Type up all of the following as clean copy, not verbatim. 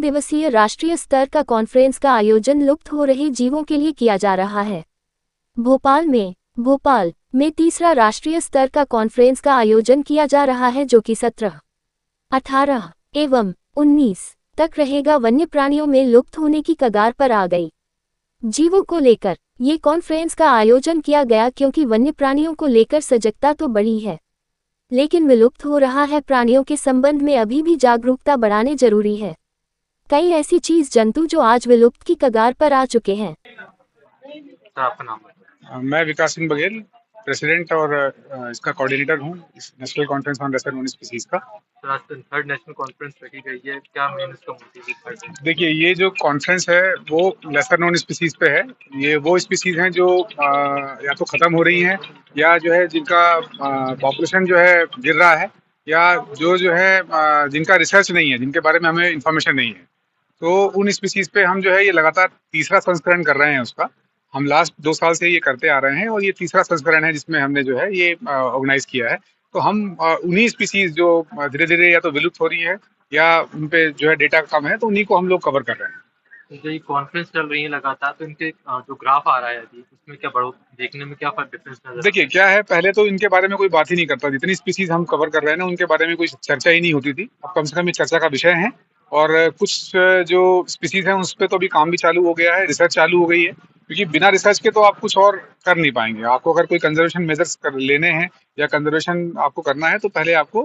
दिवसीय राष्ट्रीय स्तर का कॉन्फ्रेंस का आयोजन लुप्त हो रहे जीवों के लिए किया जा रहा है। भोपाल में तीसरा राष्ट्रीय स्तर का कॉन्फ्रेंस का आयोजन किया जा रहा है, जो कि 17, 18 एवं 19 तक रहेगा। वन्य प्राणियों में लुप्त होने की कगार पर आ गई जीवों को लेकर ये कॉन्फ्रेंस का आयोजन किया गया, क्योंकि वन्य प्राणियों को लेकर सजगता तो बढ़ी है, लेकिन विलुप्त हो रहा है प्राणियों के संबंध में अभी भी जागरूकता बढ़ाने जरूरी है। कई ऐसी चीज जंतु जो आज विलुप्त की कगार पर आ चुके हैं। आपका नाम है? मैं विकास सिंह बघेल, प्रेसिडेंट और इसका कोऑर्डिनेटर हूँ, इस national conference on lesser known species का। तो आज थर्ड नेशनल कॉन्फ्रेंस रखी गई है, क्या मेन इसका मोटिव है? देखिए, ये जो कॉन्फ्रेंस है वो लेसर नोन स्पीसीज पे है। ये वो स्पीसीज हैं जो या तो खत्म हो रही हैं, या जो है जिनका पॉपुलेशन जो है गिर रहा है, या जो है जिनका रिसर्च नहीं है, जिनके बारे में हमें इंफॉर्मेशन नहीं है। तो उन स्पीसीज पे हम जो है ये लगातार तीसरा संस्करण कर रहे हैं उसका। हम लास्ट 2 साल से ये करते आ रहे हैं और ये तीसरा संस्करण है जिसमें हमने जो है ये ऑर्गेनाइज किया है। तो हम उन्हीं स्पीसीज जो धीरे धीरे या तो विलुप्त हो रही है या उन पे जो है डेटा कम है, तो उन्हीं को हम लोग कवर कर रहे हैं। तो जो ये कॉन्फ्रेंस चल रही है लगातार, तो इनके जो ग्राफ आ रहा है अभी, उसमें क्या बढ़ो देखने में क्या डिफरेंस नजर? देखिए, क्या है, पहले तो इनके बारे में कोई बात ही नहीं करता। जितनी स्पीसीज हम कवर कर रहे हैं ना, उनके बारे में कोई चर्चा ही नहीं होती थी। अब कम से कम ये चर्चा का विषय है। और कुछ जो स्पीसीज हैं उस पे तो अभी काम भी चालू हो गया है, रिसर्च चालू हो गई है, क्योंकि बिना रिसर्च के तो आप कुछ और कर नहीं पाएंगे। आपको अगर कोई कंजर्वेशन मेजर्स लेने हैं या कंजर्वेशन आपको करना है, तो पहले आपको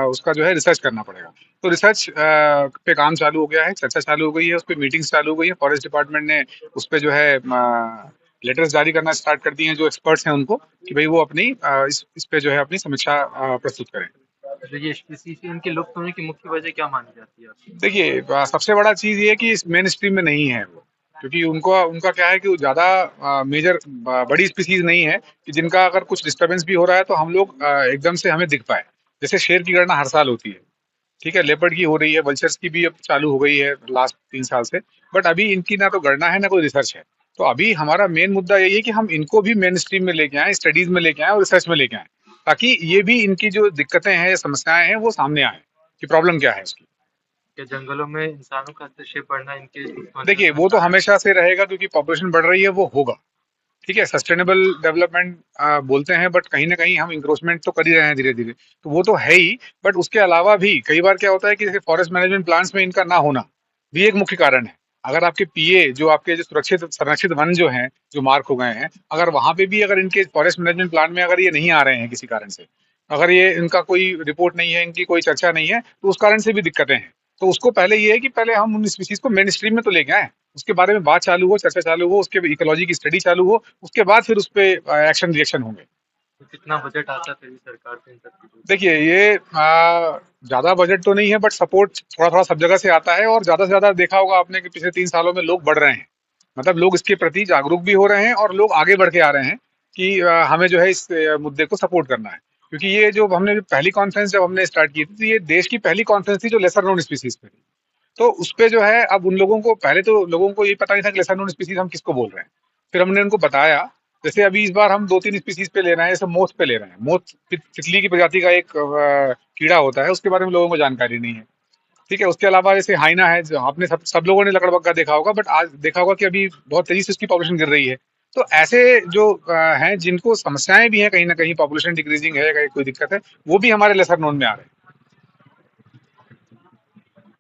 उसका जो है रिसर्च करना पड़ेगा। तो रिसर्च पे काम चालू हो गया है, चर्चा चालू हो गई है, उस पर मीटिंग्स चालू हो गई है। फॉरेस्ट डिपार्टमेंट ने उस पर जो है लेटर्स जारी करना स्टार्ट कर दिए हैं जो एक्सपर्ट्स हैं उनको, कि भाई वो अपनी इस पे जो है अपनी समीक्षा प्रस्तुत करें। जो ये स्पीसीज इनके लुप्त होने की मुख्य वजह क्या मानी जाती है? देखिए, सबसे बड़ा चीज ये है कि इस मेन स्ट्रीम में नहीं है वो, क्योंकि उनका क्या है कि वो ज्यादा मेजर बड़ी स्पीसीज नहीं है कि जिनका अगर कुछ डिस्टरबेंस भी हो रहा है तो हम लोग एकदम से हमें दिख पाए। जैसे शेर की गणना हर साल होती है, ठीक है, लेपर्ड की हो रही है, वल्चर्स की भी अब चालू हो गई है लास्ट 3 साल से। बट अभी इनकी ना तो गणना है ना कोई रिसर्च है। तो अभी हमारा मेन मुद्दा यही है कि हम इनको भी मेन स्ट्रीम में लेके आए, स्टडीज में लेके आए और रिसर्च में लेके आए, ताकि ये भी इनकी जो दिक्कतें हैं या समस्याएं हैं वो सामने आए कि प्रॉब्लम क्या है इसकी। क्या जंगलों में इंसानों का हस्तक्षेप बढ़ना इनके लुप्त होने देखिए, वो तो हमेशा से रहेगा, क्योंकि पॉपुलेशन बढ़ रही है, वो होगा। ठीक है, सस्टेनेबल डेवलपमेंट बोलते हैं, बट कहीं ना कहीं हम इंक्रोचमेंट तो कर ही रहे हैं धीरे धीरे, तो वो तो है ही। बट उसके अलावा भी कई बार क्या होता है कि जैसे फॉरेस्ट मैनेजमेंट प्लान्स में इनका ना होना भी एक मुख्य कारण है। अगर आपके पीए जो आपके जो सुरक्षित संरक्षित वन जो हैं, जो मार्क हो गए हैं, अगर वहां पे भी अगर इनके फॉरेस्ट मैनेजमेंट प्लान में अगर ये नहीं आ रहे हैं किसी कारण से, अगर ये इनका कोई रिपोर्ट नहीं है, इनकी कोई चर्चा नहीं है, तो उस कारण से भी दिक्कतें हैं। तो उसको पहले ये है कि पहले हम उन स्पीसीज को मेन स्ट्रीम में तो लेके आए, उसके बारे में बात चालू हो, चर्चा चालू हो, उसके इकोलॉजी की स्टडी चालू हो, उसके बाद फिर उस पे एक्शन रिएक्शन होंगे। तो कितना बजट आता है सरकार से इन सब चीजों? देखिए, ये ज्यादा बजट तो नहीं है, बट सपोर्ट थोड़ा थोड़ा सब जगह से आता है। और ज्यादा से ज्यादा देखा होगा आपने कि पिछले 3 सालों में लोग बढ़ रहे हैं, मतलब लोग इसके प्रति जागरूक भी हो रहे हैं और लोग आगे बढ़ के आ रहे हैं कि हमें जो है इस मुद्दे को सपोर्ट करना है। क्योंकि ये जो हमने पहली कॉन्फ्रेंस जब हमने स्टार्ट की थी, तो ये देश की पहली कॉन्फ्रेंस थी जो लेसर नोन स्पीसीज पे थी। तो उस पे जो है, अब उन लोगों को, पहले तो लोगों को ये पता नहीं था कि लेसर नोन स्पीसीज हम किसको बोल रहे हैं। फिर हमने उनको बताया। जैसे अभी इस बार हम 2-3 स्पीसीज पे ले रहे हैं, जैसे मोथ पे ले रहे हैं। मोथ तितली की प्रजाति का एक कीड़ा होता है, उसके बारे में लोगों को जानकारी नहीं है। ठीक है, उसके अलावा जैसे हाइना है, जो आपने सब लोगों ने लकड़बग्गा देखा होगा, बट आज देखा होगा कि अभी बहुत तेजी से उसकी पॉपुलेशन गिर रही है। तो ऐसे जो हैं जिनको समस्याएं भी हैं, कहीं ना कहीं पॉपुलेशन डिक्रीजिंग है, कोई दिक्कत है, वो भी हमारे लेसर नोन में आ रहे हैं।